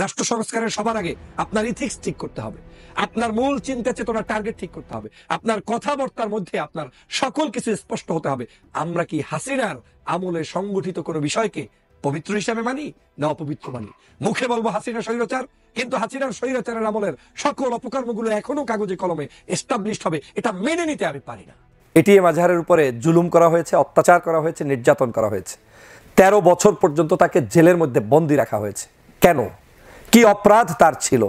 রাষ্ট্র সংস্কারের সবার আগে আপনার ইথিক্স ঠিক করতে হবে, আপনার মূল চিন্তা চেতনা টার্গেট ঠিক করতে হবে, আপনার কথাবার্তার মধ্যে আপনার সকল কিছু স্পষ্ট হতে হবে। আমরা কি হাসিনার আমলে সংগঠিত কোনো বিষয়কে পবিত্র হিসাবে মানি না অপবিত্র মানি? মুখে বলবো হাসিনা স্বৈরাচার, কিন্তু হাসিনার স্বৈরাচারের আমলের সকল অপকর্মগুলো এখনো কাগজে কলমে এস্টাবলিশড হবে, এটা মেনে নিতে আমি পারি না। এটিএম আজহারের উপরে জুলুম করা হয়েছে, অত্যাচার করা হয়েছে, নির্যাতন করা হয়েছে। 13 বছর পর্যন্ত তাকে জেলের মধ্যে বন্দী রাখা হয়েছে। কেন? কি অপরাধ তার ছিল?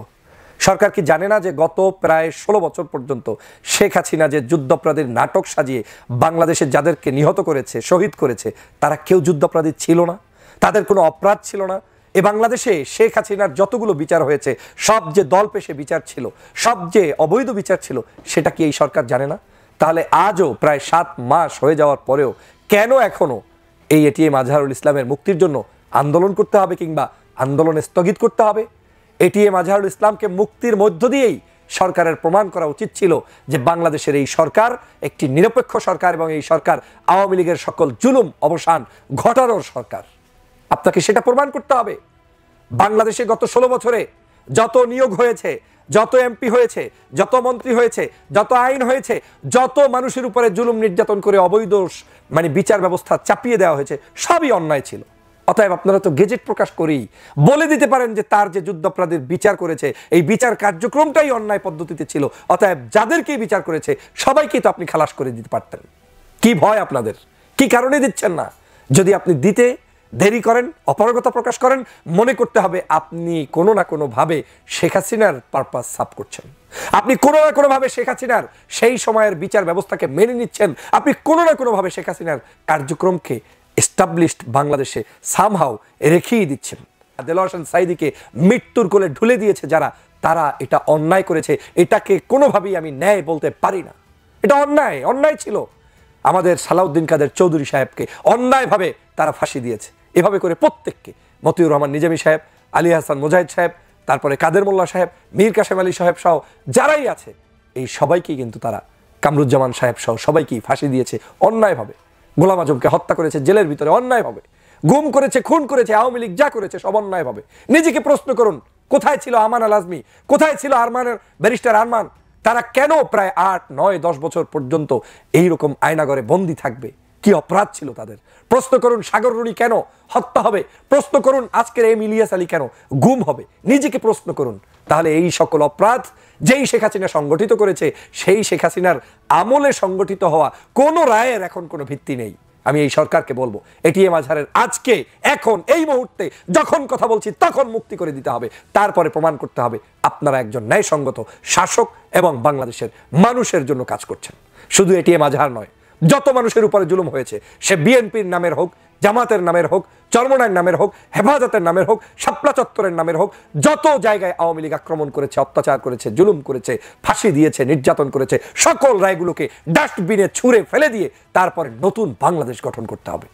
সরকার কি জানে না যে গত প্রায় 16 বছর পর্যন্ত শেখ হাসিনা যে যুদ্ধাপরাধীর নাটক সাজিয়ে বাংলাদেশে যাদেরকে নিহত করেছে, শহীদ করেছে, তারা কেউ যুদ্ধাপরাধী ছিল না, তাদের কোনো অপরাধ ছিল না। এ বাংলাদেশে শেখ হাসিনার যতগুলো বিচার হয়েছে, সব যে দল পেশে বিচার ছিল, সব যে অবৈধ বিচার ছিল, সেটা কি এই সরকার জানে না? তাহলে আজও প্রায় 7 মাস হয়ে যাওয়ার পরেও কেন এখনো এই এটিএম আজহারুল ইসলামের মুক্তির জন্য আন্দোলন করতে হবে কিংবা আন্দোলন স্থগিত করতে হবে? এটিএম আজহারুল ইসলামকে মুক্তির মধ্য দিয়েই সরকারের প্রমাণ করা উচিত ছিল যে বাংলাদেশের এই সরকার একটি নিরপেক্ষ সরকার এবং এই সরকার আওয়ামী লীগের সকল জুলুম অবসান ঘটানোর সরকার। আপনাকে সেটা প্রমাণ করতে হবে। বাংলাদেশে গত 16 বছরে যত নিয়োগ হয়েছে, যত এমপি হয়েছে, যত মন্ত্রী হয়েছে, যত আইন হয়েছে, যত মানুষের উপরে জুলুম নির্যাতন করে অবৈধ বিচার ব্যবস্থা চাপিয়ে দেওয়া হয়েছে, সবই অন্যায় ছিল। অতএব আপনারা তো গেজেট প্রকাশ করেই বলে দিতে পারেন যে তার যে যুদ্ধাপরাধীর বিচার করেছে, এই বিচার কার্যক্রমটাই অন্যায় পদ্ধতিতে ছিল। অতএব যাদেরকেই বিচার করেছে সবাইকেই তো আপনি খালাস করে দিতে পারতেন। কি ভয় আপনাদের? কি কারণে দিচ্ছেন না? যদি আপনি দিতে দেরি করেন, অপারগতা প্রকাশ করেন, মনে করতে হবে আপনি কোনো না কোনোভাবে শেখ হাসিনার পারপাস সাফ করছেন, আপনি কোনো না কোনোভাবে শেখ হাসিনার সেই সময়ের বিচার ব্যবস্থাকে মেনে নিচ্ছেন, আপনি কোনো না কোনোভাবে শেখ হাসিনার কার্যক্রমকে এস্টাবলিশড বাংলাদেশে সামহাও রেখেই দিচ্ছেন। দেলোয়ার হোসেন সাঈদীকে মৃত্যুর কোলে ঢুলে দিয়েছে যারা, তারা এটা অন্যায় করেছে। এটাকে কোনোভাবেই আমি ন্যায় বলতে পারি না। এটা অন্যায়, অন্যায় ছিল। আমাদের সালাউদ্দিন কাদের চৌধুরী সাহেবকে অন্যায়ভাবে তারা ফাঁসি দিয়েছে। এভাবে করে প্রত্যেককে, মতিউর রহমান নিজামী সাহেব, আলী হাসান মুজাহিদ সাহেব, তারপরে কাদের মোল্লা সাহেব, মীর কাসেম আলী সাহেব সহ যারাই আছে, এই সবাইকেই কিন্তু তারা, কামরুজ্জামান সাহেব সহ সবাইকেই ফাঁসি দিয়েছে অন্যায়ভাবে। গোলাম আজমকে হত্যা করেছে জেলের ভিতরে অন্যায়ভাবে, গুম করেছে, খুন করেছে, আওয়ামী লীগ যা করেছে সব অন্যায়ভাবে। নিজেকে প্রশ্ন করুন, কোথায় ছিল আমান আল আজমি, কোথায় ছিল আরমানের ব্যারিস্টার আরমান? তারা কেন প্রায় 8, 9, 10 বছর পর্যন্ত এইরকম আয়নাঘরে বন্দী থাকবে? কি অপরাধ ছিল তাদের? প্রশ্ন করুন সাগর রুনি কেন হত্যা হবে? প্রশ্ন করুন আজকের এম ইলিয়াস আলী কেন গুম হবে? নিজেকে প্রশ্ন করুন। তাহলে এই সকল অপরাধ যেই শেখ হাসিনা সংগঠিত করেছে, সেই শেখ হাসিনার আমলে সংগঠিত হওয়া কোনো রায়ের এখন কোনো ভিত্তি নেই। আমি এই সরকারকে বলবো, এটিএম আজহারের আজকে, এখন, এই মুহূর্তে যখন কথা বলছি তখন মুক্তি করে দিতে হবে। তারপরে প্রমাণ করতে হবে আপনারা একজন ন্যায়সঙ্গত শাসক এবং বাংলাদেশের মানুষের জন্য কাজ করছেন। শুধু এটিএম আজহার নয়, যত মানুষের উপরে জুলুম হয়েছে, সে বিএনপির নামের হোক, জামাতের নামের হোক, চরমনায়ের নামের হোক, হেফাজতের নামের হোক, শাপলা চত্বরের নামের হোক, যত জায়গায় আওয়ামী লীগ আক্রমণ করেছে, অত্যাচার করেছে, জুলুম করেছে, ফাঁসি দিয়েছে, নির্যাতন করেছে, সকল রায়গুলোকে ডাস্টবিনে ছুঁড়ে ফেলে দিয়ে তারপরে নতুন বাংলাদেশ গঠন করতে হবে।